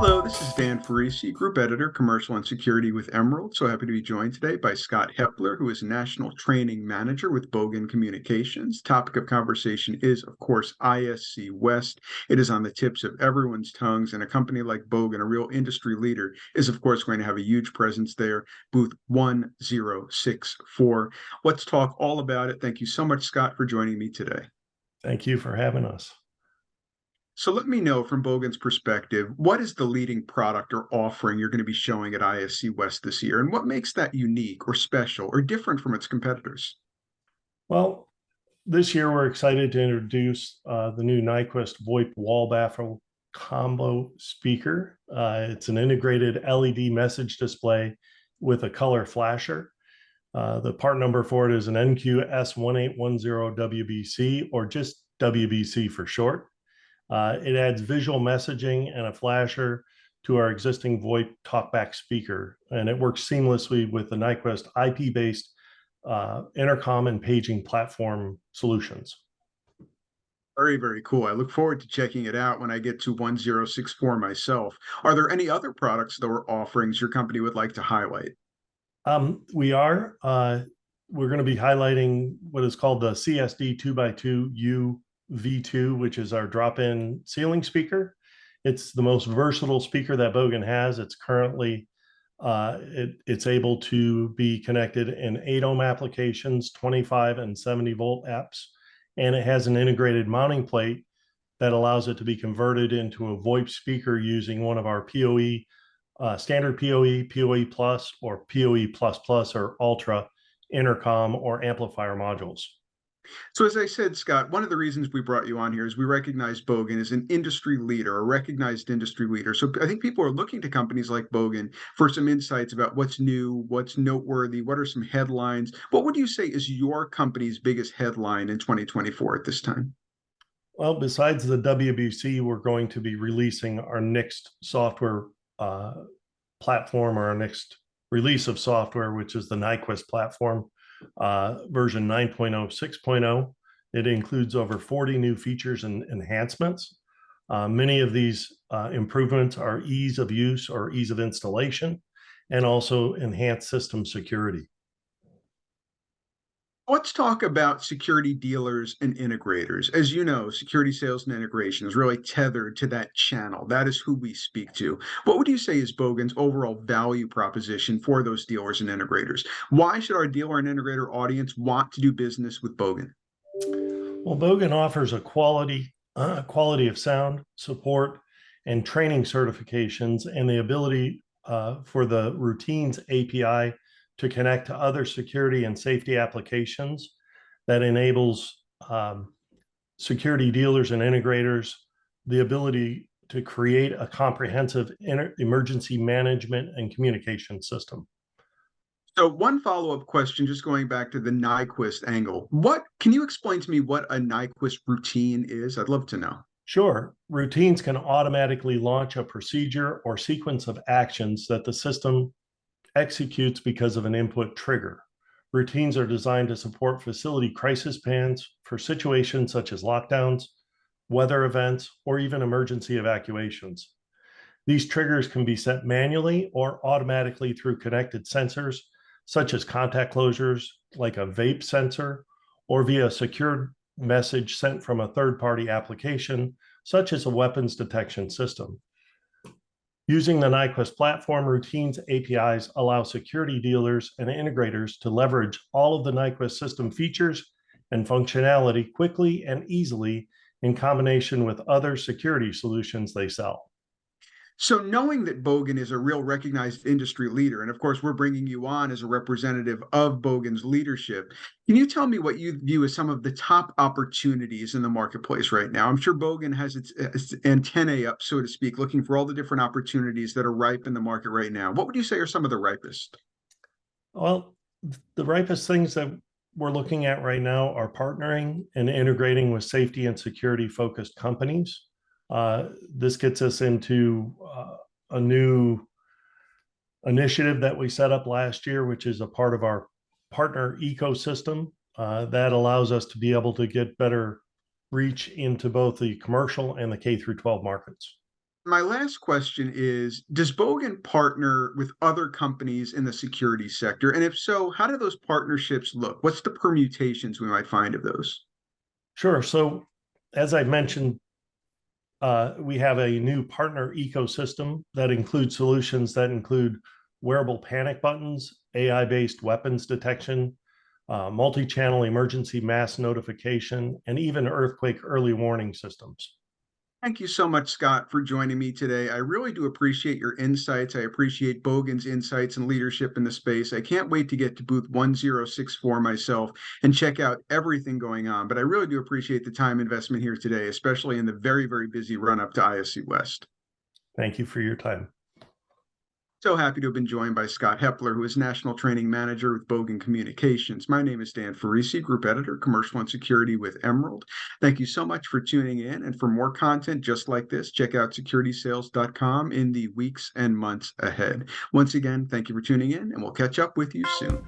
Hello, this is Dan Ferrisi, Group Editor, Commercial and Security with Emerald. So happy to be joined today by Scott Hepler, who is National Training Manager with Bogen Communications. Topic of conversation is, of course, ISC West. It is on the tips of everyone's tongues, and a company like Bogen, a real industry leader, is, of course, going to have a huge presence there, booth 1064. Let's talk all about it. Thank you so much, Scott, for joining me today. Thank you for having us. So let me know from Bogen's perspective, what is the leading product or offering you're going to be showing at ISC West this year, and what makes that unique or special or different from its competitors? Well, this year we're excited to introduce the new Nyquist VoIP wall baffle combo speaker. It's an integrated LED message display with a color flasher. The part number for it is an NQS1810WBC, or just WBC for short. It adds visual messaging and a flasher to our existing VoIP talkback speaker, and it works seamlessly with the Nyquist IP-based intercom and paging platform solutions. Very, very cool. I look forward to checking it out when I get to 1064 myself. Are there any other products or offerings your company would like to highlight? We're going to be highlighting what is called the CSD 2x2U V2, which is our drop-in ceiling speaker. It's the most versatile speaker that Bogen has. It's currently it's able to be connected in 8 ohm applications, 25 and 70 volt apps, and it has an integrated mounting plate that allows it to be converted into a VoIP speaker using one of our PoE standard PoE Plus, or PoE Plus Plus or Ultra intercom or amplifier modules. So as I said, Scott, one of the reasons we brought you on here is we recognize Bogen as an industry leader, a recognized industry leader. So I think people are looking to companies like Bogen for some insights about what's new, what's noteworthy, what are some headlines. What would you say is your company's biggest headline in 2024 at this time? Well, besides the WBC, we're going to be releasing our next software platform, or our next release of software, which is the Nyquist platform. Version 9.0, 6.0. It includes over 40 new features and enhancements. Many of these improvements are ease of use or ease of installation, and also enhanced system security. Let's talk about security dealers and integrators. As you know, security sales and integration is really tethered to that channel. That is who we speak to. What would you say is Bogen's overall value proposition for those dealers and integrators? Why should our dealer and integrator audience want to do business with Bogen? Well, Bogen offers a quality of sound, support, and training certifications, and the ability for the Routines API to connect to other security and safety applications that enables security dealers and integrators the ability to create a comprehensive emergency management and communication system. So one follow-up question, just going back to the Nyquist angle. Can you explain to me what a Nyquist routine is? I'd love to know. Sure. Routines can automatically launch a procedure or sequence of actions that the system executes because of an input trigger. Routines are designed to support facility crisis plans for situations such as lockdowns, weather events, or even emergency evacuations. These triggers can be set manually or automatically through connected sensors, such as contact closures, like a vape sensor, or via a secured message sent from a third-party application, such as a weapons detection system. Using the Nyquist platform, Routines APIs allow security dealers and integrators to leverage all of the Nyquist system features and functionality quickly and easily in combination with other security solutions they sell. So knowing that Bogen is a real recognized industry leader, and of course we're bringing you on as a representative of Bogen's leadership, can you tell me what you view as some of the top opportunities in the marketplace right now? I'm sure Bogen has its antennae up, so to speak, looking for all the different opportunities that are ripe in the market right now. What would you say are some of the ripest? Well, the ripest things that we're looking at right now are partnering and integrating with safety and security focused companies. This gets us into a new initiative that we set up last year, which is a part of our partner ecosystem. That allows us to be able to get better reach into both the commercial and the K through 12 markets. My last question is, does Bogen partner with other companies in the security sector? And if so, how do those partnerships look? What's the permutations we might find of those? Sure. So as I mentioned, we have a new partner ecosystem that includes solutions that include wearable panic buttons, AI-based weapons detection, multi-channel emergency mass notification, and even earthquake early warning systems. Thank you so much, Scott, for joining me today. I really do appreciate your insights. I appreciate Bogen's insights and leadership in the space. I can't wait to get to booth 1064 myself and check out everything going on. But I really do appreciate the time investment here today, especially in the very, very busy run-up to ISC West. Thank you for your time. So happy to have been joined by Scott Hepler, who is National Training Manager with Bogen Communications. My name is Dan Ferrisi, Group Editor, Commercial and Security with Emerald. Thank you so much for tuning in. And for more content just like this, check out securitysales.com in the weeks and months ahead. Once again, thank you for tuning in, and we'll catch up with you soon.